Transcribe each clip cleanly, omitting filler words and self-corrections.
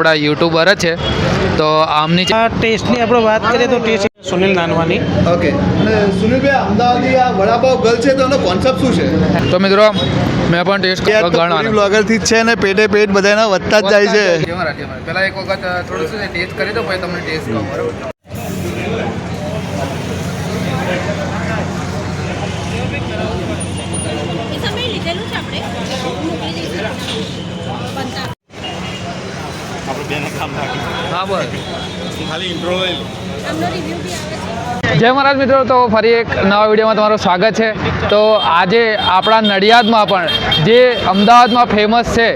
આપણા યુટ્યુબર જ છે તો આમની ટેસ્ટની આપણે વાત કરીએ તો ટેસ્ટ સુનિલ નાનવાની. ઓકે, અને સુનિલભાઈ, અમદાવાદી આ વડાપાવ ગર્લ છે તો એનો કોન્સેપ્ટ શું છે? તો મિત્રો મેં પણ ટેસ્ટ ઘણા બ્લોગરથી જ છે ને પેટે પેટ બધાના વધતા જ જાય છે. પહેલાં એક વખત થોડું શું ટેસ્ટ કરી દો પછી તમને ટેસ્ટ કહું બરાબર. હા બોલ. જય મહારાજ મિત્રો, તો ફરી એક નવા વિડીયોમાં તમારું સ્વાગત છે. તો આજે આપણા નડિયાદમાં પણ જે અમદાવાદમાં ફેમસ છે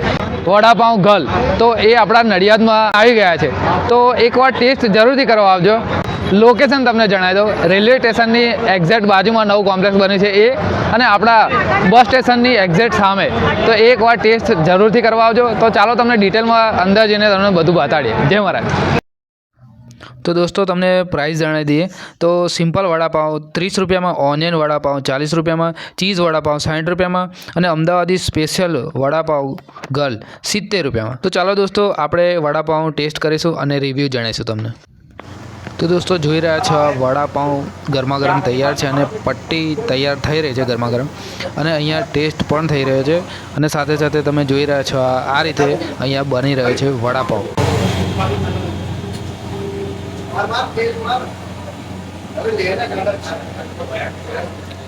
વડાપાઉં ગર્લ, તો એ આપણા નડિયાદમાં આવી ગયા છે. તો એકવાર ટેસ્ટ જરૂરથી કરવા આવજો. લોકેશન તમને જણાવી દઉં, રેલવે સ્ટેશનની એક્ઝેક્ટ બાજુમાં નવું કોમ્પ્લેક્સ બન્યું છે એ, અને આપણા બસ સ્ટેશનની એક્ઝેક્ટ સામે. તો એકવાર ટેસ્ટ જરૂરથી કરવા આવજો. તો ચાલો તમને ડિટેલમાં અંદર જઈને તમને બધું બતાડીએ. જય મહારાજ. તો દોસ્તો તમને પ્રાઇસ જણાવી દઈએ તો સિમ્પલ વડાપાઉં 30 રૂપિયામાં, ઓનિયન વડાપાઉં 40 રૂપિયામાં, ચીઝ વડાપાઉં 60 રૂપિયામાં અને અમદાવાદી સ્પેશિયલ વડાપાઉં ગર્લ 70 રૂપિયામાં. તો ચાલો દોસ્તો આપણે વડાપાઉં ટેસ્ટ કરીશું અને રિવ્યૂ જણાવીશું તમને. તો દોસ્તો જોઈ રહ્યા છો વડાપાઉં ગરમા ગરમ તૈયાર છે અને પટ્ટી તૈયાર થઈ રહી છે ગરમા ગરમ, અને અહીંયા ટેસ્ટ પણ થઈ રહ્યો છે. અને સાથે સાથે તમે જોઈ રહ્યા છો આ રીતે અહીંયા બની રહ્યો છે વડાપાઉં.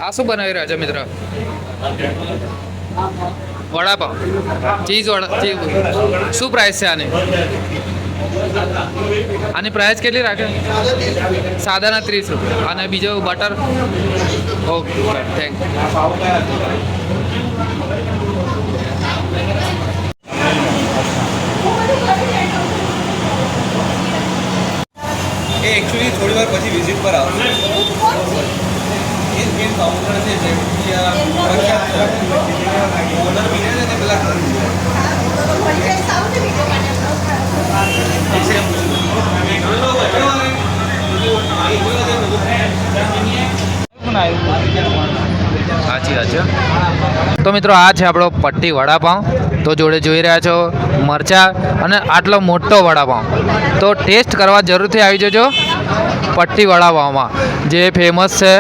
આ શું બનાવી રહ્યા છે મિત્ર? વડાપાઉં ચીઝ શું પ્રાઇસ છે આની? આની પ્રાઇસ કેટલી રાખે? સાદાના 30 રૂપિયા અને બીજો butter. Okay, thank you. A actually થોડી વાર પછી વિઝિટ પર આવશે. એ મેન કાઉન્ટર છે જે ઓર્ડર મિલે છે ને પેલા સાચી વાત છે. તો મિત્રો આ છે આપણો પટ્ટી વડાપાઉં. તો જોડે જોઈ રહ્યા છો મરચાં અને આટલો મોટો વડાપાઉં. તો ટેસ્ટ કરવા જરૂરથી આવી જજો પટ્ટી વડાપાઉંમાં, જે ફેમસ છે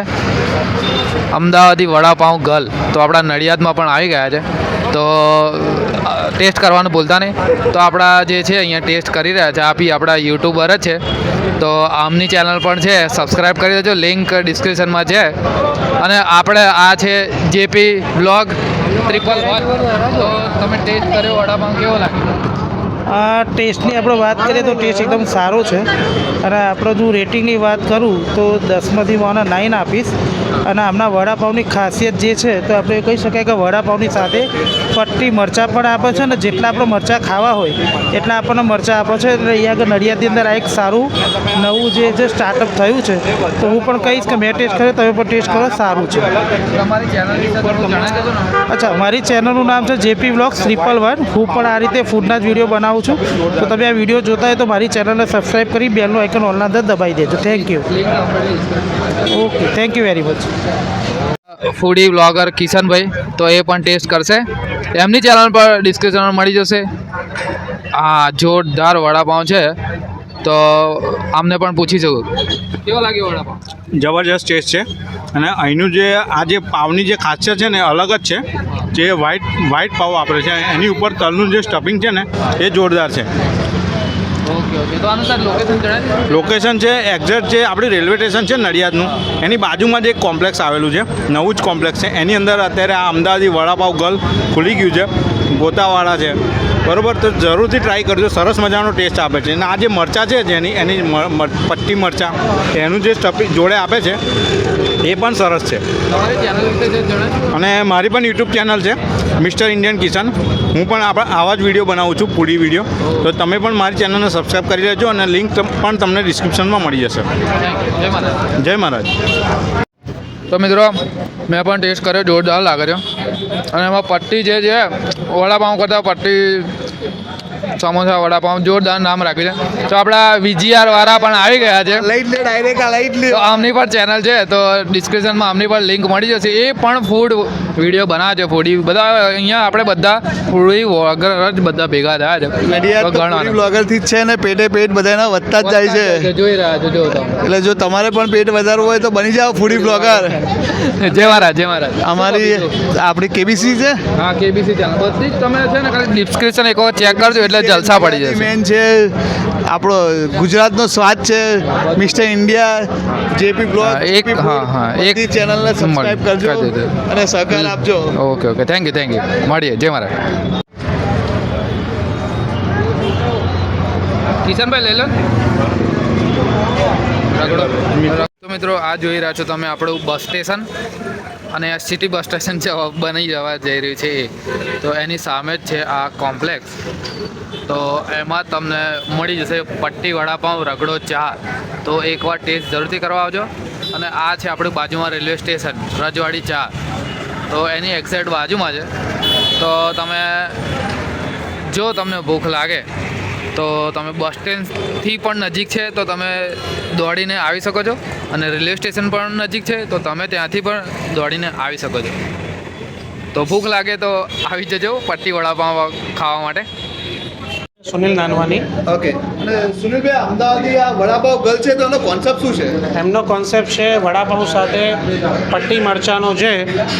અમદાવાદી વડાપાઉં ગર્લ. તો આપણા નડિયાદમાં પણ આવી ગયા છે. તો ટેસ્ટ કરવાનું ભૂલતા નહીં. તો આપણા જે છે અહીંયા ટેસ્ટ કરી રહ્યા છે આપી આપણા યુટ્યુબર જ છે. તો આમની ચેનલ પણ છે, સબસ્ક્રાઈબ કરી દેજો, લિંક ડિસ્ક્રિપ્શનમાં છે. અને આપણે આ છે જેપી બ્લોગ 111. તો તમે ટેસ્ટ કર્યો વડાપાઉં, કેવો લાગે? આ ટેસ્ટની આપણે વાત કરીએ તો ટેસ્ટ એકદમ સારો છે. અને આપણે જો રેટિંગની વાત કરું તો 10માંથી હું આને 9 આપીશ. અને આમના વડાપાઉંની ખાસિયત જે છે તો આપણે કહી શકાય કે વડાપાઉંની સાથે પટ્ટી મરચાં પણ આપે છે, અને જેટલા આપણે મરચાં ખાવા હોય એટલા આપણને મરચાં આપે છે. એટલે અહીંયા આગળ નડિયાદની અંદર આ એક સારું નવું જે સ્ટાર્ટઅપ થયું છે. તો હું પણ કહીશ કે મેં ટેસ્ટ કર્યો, તમે પણ ટેસ્ટ કરો, સારું છે. તમારી ચેનલ વિશે થોડું જણાવી દેજો ને. અચ્છા, મારી ચેનલનું નામ છે જેપી બ્લોગ્સ 111. હું પણ આ રીતે ફૂડના જ વિડીયો બનાવું છું. તો તમે આ વિડીયો જોતા હોય તો મારી ચેનલને સબસ્ક્રાઈબ કરી બેલનું આઇકન ઓલના અંદર દબાવી દેજો. Thank you. Okay, thank you very much. Foodie blogger Kishanbhai, તો એ પણ ટેસ્ટ કરશે. એમની ચેનલ પર ડિસ્ક્રિપ્શનમાં મળી જશે. હા, જોરદાર વડાપાઉં છે. તો આમને પણ પૂછી શકું, કેવો લાગ્યો વડાપાઉં? જબરજસ્ત ટેસ્ટ છે. અને અહીંનું જે આ જે પાવની જે ખાસિયત છે ને અલગ જ છે. જે વ્હાઈટ પાવ વાપરે છે, એની ઉપર તલનું જે સ્ટફિંગ છે ને એ જોરદાર છે. Okay okay. તો આનું સર લોકેશન જણાવી. લોકેશન છે એક્ઝેક્ટ જે આપણી રેલવે સ્ટેશન છે નડિયાદનું, એની બાજુમાં જ એક કોમ્પ્લેક્સ આવેલું છે, નવું જ કોમ્પ્લેક્સ છે. એની અંદર અત્યારે આ અમદાવાદી વડાપાવ ગર્લ ખુલી ગયું છે, ગોતાવાળા છે, બરાબર. તો જરૂરથી ટ્રાય કરજો, સરસ મજાનો ટેસ્ટ આપે છે. અને આ જે મરચાં છે એની પટ્ટી મરચાં એનું જે સ્ટફિંગ જોડે આપે છે એ પણ સરસ છે. તમારી ચેનલ વિશે જણાવી. અને મારી પણ યુટ્યુબ ચેનલ છે મિસ્ટર ઇન્ડિયન કિચન. હું પણ આવા જ વિડીયો બનાવું છું, ફૂડી વિડીયો. તો તમે પણ મારી ચેનલને સબસ્ક્રાઈબ કરી લેજો, અને લિંક પણ તમને ડિસ્ક્રિપ્શનમાં મળી જશે. જય મહારાજ. જય મહારાજ. તો મિત્રો મેં પણ ટેસ્ટ કર્યો, જોરદાર લાગે છે. અને એમાં પટ્ટી જે છે વડાપાઉં કરતાં પટ્ટી સમોસા વડાપાઉં જોરદાર નામ રાખ્યું છે. તો આપણા VGR વાળા પણ આવી ગયા છે. તો આમની પણ ચેનલ છે, તો ડિસ્ક્રિપ્શનમાં આમની પણ લિંક મળી જશે. એ પણ ફૂડ વિડીયો બનાવે છે ફૂડી બધા અહીંયા આપણે બધા ફૂડી વગર જ બધા ભેગા થયા છે નડિયાદ તો તો ગણવાના. ફૂડી બ્લોગરથી જ છે ને પેટે પેટ બધાના વધતા જ જાય છે. જોઈ રહ્યા છો જો તમે. એટલે જો તમારે પણ પેટ વધારવું હોય તો બની જાઓ ફૂડી બ્લોગર. જય મહારાજ જય મહારાજ. અમારી આપણી કેબીસી છે. હા કેબીસી ચેનલ બધી જ તમે છે ને ખાલી ડિસ્ક્રિપ્શન એક વખત ચેક કરજો એટલે જલસા પડી જશે. મેન છે આપણો ગુજરાતનો સ્વાદ છે મિસ્ટર ઇન્ડિયા જેપી બ્લોગ. હા, એક ચેનલને સબસ્ક્રાઇબ કરજો કરી દેજો. અને સહકાર આપજો. ઓકે થેન્ક યુ મળીએ જય મહારાજ. કિશનભાઈ લઈ લો રગડો. તો મિત્રો આ જોઈ રહ્યા છો તમે આપણું બસ સ્ટેશન અને આ સિટી બસ સ્ટેશન છે બની જવા જઈ રહ્યું છે એ. તો એની સામે જ છે આ કોમ્પ્લેક્સ. તો એમાં તમને મળી જશે પટ્ટી વડાપાઉં રગડો ચા. તો એકવાર ટેસ્ટ જરૂરથી કરવા આવજો. અને આ છે આપણું બાજુમાં રેલવે સ્ટેશન રજવાડી ચા. તો એની એક્ઝેક્ટ બાજુમાં છે. તો તમે જો તમને ભૂખ લાગે તો તમે બસ સ્ટેન્ડથી પણ નજીક છે તો તમે દોડીને આવી શકો છો અને રેલવે સ્ટેશન પણ નજીક છે તો તમે ત્યાંથી પણ દોડીને આવી શકો છો. તો ભૂખ લાગે તો આવી જજો પટ્ટી વડાપાઉં ખાવા માટે. સુનિલ નાનવાની. ઓકે અને સુનિલભાઈ અમદાવાદી આ વડાપાવ ગર્લ છે તો એનો કોન્સેપ્ટ શું છે? એમનો કોન્સેપ્ટ છે વડાપાઉં સાથે પટ્ટી મરચાંનો જે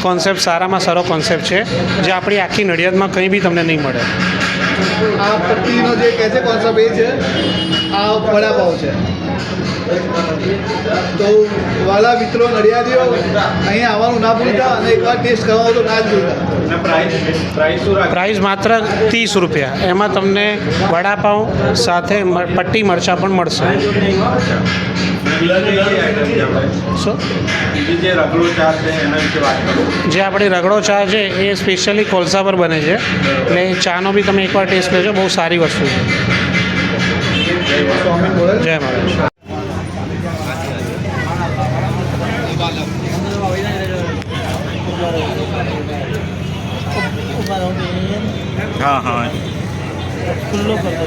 કોન્સેપ્ટ સારામાં સારો કોન્સેપ્ટ છે જે આપણી આખી નડિયાદમાં કંઈ બી તમને નહીં મળે. આ પટ્ટીનો જે કહે છે કોન્સેપ્ટ એ છે આ વડાપાવ છે. તો વાલા મિત્રો નડિયાદીઓ અહીંયા આવવાનું ના ભૂલતા અને એકવાર ટેસ્ટ કરવાનો તો ના જ ભૂલતા. પ્રાઇસ માત્ર 30 રૂપિયા. એમાં તમને વડાપાઉં સાથે પટ્ટી મરચાં પણ મળશે. શું જે આપણી રગડો ચા છે એ સ્પેશિયલી કોલસા પર બને છે એટલે ચાનો બી તમે એકવાર ટેસ્ટ લેજો. બહુ સારી વસ્તુ છે. જય મહારાજ. હા ખુલ્લો કરતો